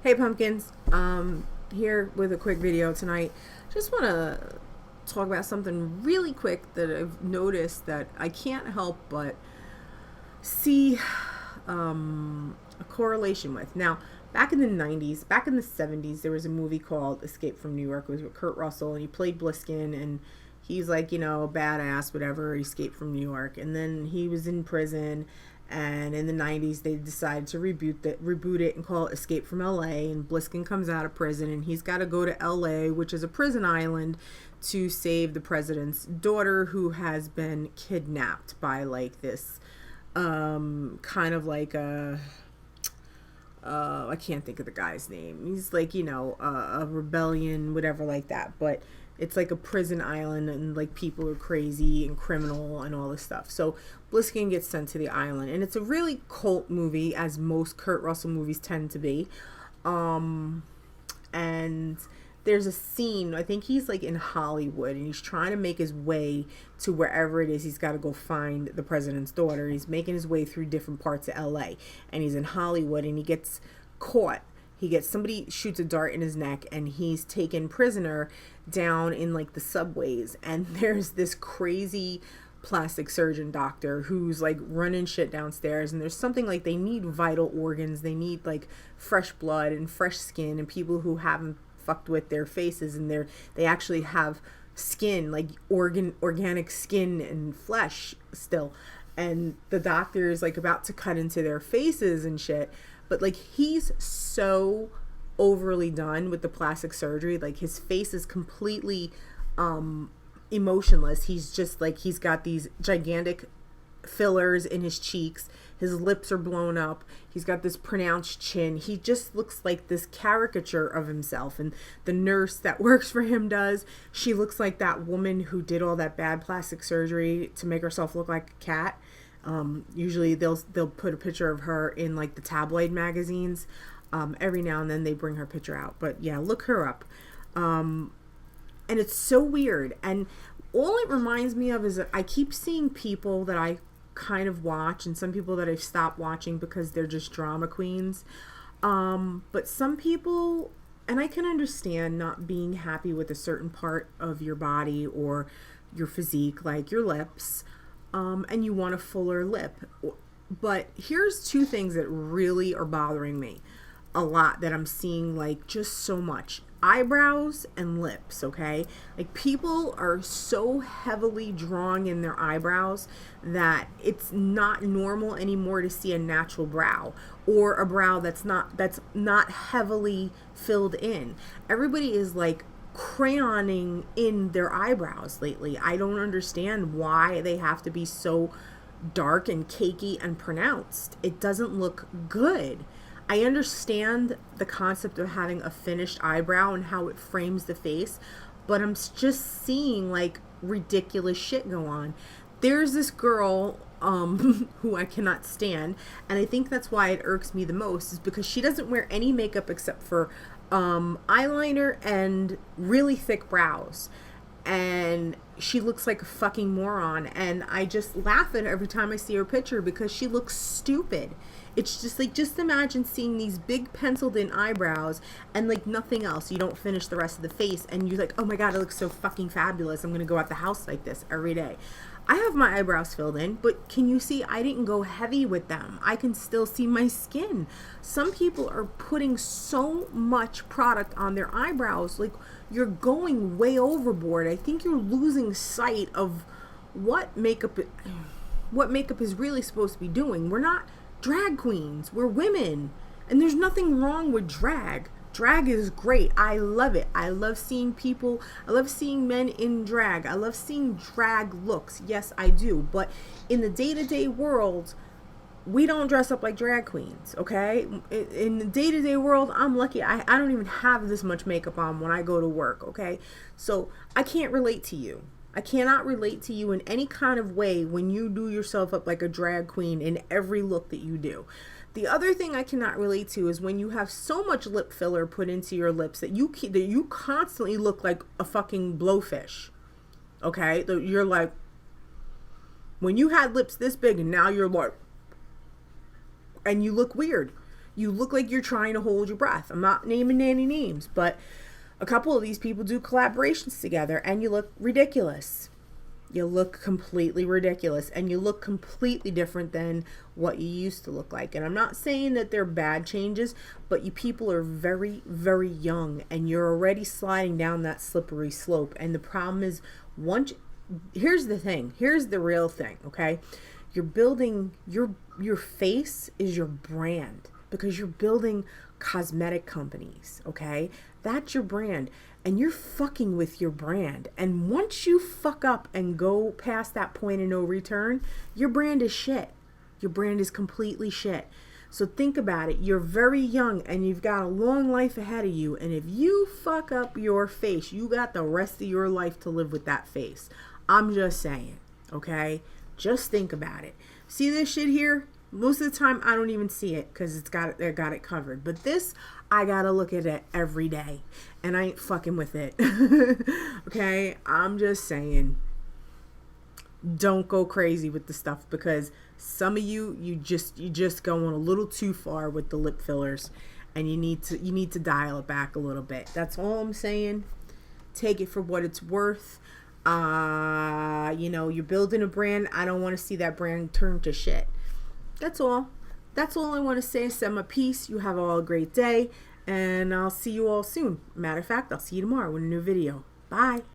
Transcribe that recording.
Hey pumpkins, here with a quick video tonight. Just want to talk about something really quick that I've noticed that I can't help but see a correlation with. Now, back in the 90s, back in the 70s, there was a movie called Escape from New York. It was with Kurt Russell, and he played Bliskin, and he's like, you know, badass, whatever, he escaped from New York. And then he was in prison, and in the 90s they decided to reboot it and call it Escape from LA, and Bliskin comes out of prison and he's got to go to LA, which is a prison island, to save the president's daughter, who has been kidnapped by like this kind of like a I can't think of the guy's name. He's like, you know, a rebellion, whatever like that. But it's like a prison island, and like people are crazy and criminal and all this stuff. So Bliskin gets sent to the island, and it's a really cult movie, as most Kurt Russell movies tend to be. And there's a scene, I think he's like in Hollywood, and he's trying to make his way to wherever it is he's got to go find the president's daughter. He's making his way through different parts of LA, and he's in Hollywood, and he gets caught. Somebody shoots a dart in his neck, and he's taken prisoner down in like the subways, and there's this crazy plastic surgeon doctor who's like running shit downstairs, and there's something like they need vital organs, they need like fresh blood and fresh skin, and people who haven't fucked with their faces, and they actually have skin, like organic skin and flesh still, and the doctor is like about to cut into their faces and shit. But like, he's so overly done with the plastic surgery, like his face is completely emotionless. He's just like, he's got these gigantic fillers in his cheeks, his lips are blown up, he's got this pronounced chin. He just looks like this caricature of himself. And the nurse that works for him she looks like that woman who did all that bad plastic surgery to make herself look like a cat. Usually they'll put a picture of her in like the tabloid magazines. Every now and then they bring her picture out, but yeah, look her up. And it's so weird. And all it reminds me of is that I keep seeing people that I kind of watch, and some people that I've stopped watching because they're just drama queens. But some people, and I can understand not being happy with a certain part of your body or your physique, like your lips, and you want a fuller lip. But here's two things that really are bothering me a lot, that I'm seeing like just so much: eyebrows and lips. Okay, like people are so heavily drawing in their eyebrows that it's not normal anymore to see a natural brow, or a brow that's not heavily filled in. Everybody is like crayoning in their eyebrows lately. I don't understand why they have to be so dark and cakey and pronounced. It doesn't look good. I understand the concept of having a finished eyebrow and how it frames the face, but I'm just seeing like ridiculous shit go on. There's this girl who I cannot stand, and I think that's why it irks me the most, is because she doesn't wear any makeup except for eyeliner and really thick brows, and she looks like a fucking moron, and I just laugh at her every time I see her picture because she looks stupid. It's just like, just imagine seeing these big penciled in eyebrows and like nothing else. You don't finish the rest of the face, and you're like, oh my god, it looks so fucking fabulous, I'm gonna go out the house like this every day. I have my eyebrows filled in, but can you see I didn't go heavy with them? I can still see my skin. Some people are putting so much product on their eyebrows, like you're going way overboard. I think you're losing sight of what makeup is really supposed to be doing. We're not drag queens, we're women, and there's nothing wrong with drag. Drag is great. I love it. I love seeing men in drag. I love seeing drag looks. Yes, I do. But in the day-to-day world, we don't dress up like drag queens, okay? In the day-to-day world, I'm lucky. I don't even have this much makeup on when I go to work, okay? So I can't relate to you. I cannot relate to you in any kind of way when you do yourself up like a drag queen in every look that you do. The other thing I cannot relate to is when you have so much lip filler put into your lips that you constantly look like a fucking blowfish. Okay? You're like, when you had lips this big and now you're like, and you look weird. You look like you're trying to hold your breath. I'm not naming any names, but a couple of these people do collaborations together and you look ridiculous. You look completely ridiculous and you look completely different than what you used to look like. And I'm not saying that they're bad changes, but you people are very, very young and you're already sliding down that slippery slope. And the problem is, here's the thing. Here's the real thing, okay? You're building, your face is your brand because you're building cosmetic companies, okay? That's your brand. And you're fucking with your brand. And once you fuck up and go past that point of no return, your brand is shit. Your brand is completely shit. So think about it. You're very young and you've got a long life ahead of you. And if you fuck up your face, you got the rest of your life to live with that face. I'm just saying, okay? Just think about it. See this shit here? Most of the time, I don't even see it because they got it covered. But this, I gotta look at it every day, and I ain't fucking with it. Okay, I'm just saying, don't go crazy with the stuff because some of you just going a little too far with the lip fillers, and you need to dial it back a little bit. That's all I'm saying. Take it for what it's worth. You're building a brand. I don't want to see that brand turn to shit. That's all. That's all I want to say. Send my peace. You have all a great day, and I'll see you all soon. Matter of fact, I'll see you tomorrow with a new video. Bye.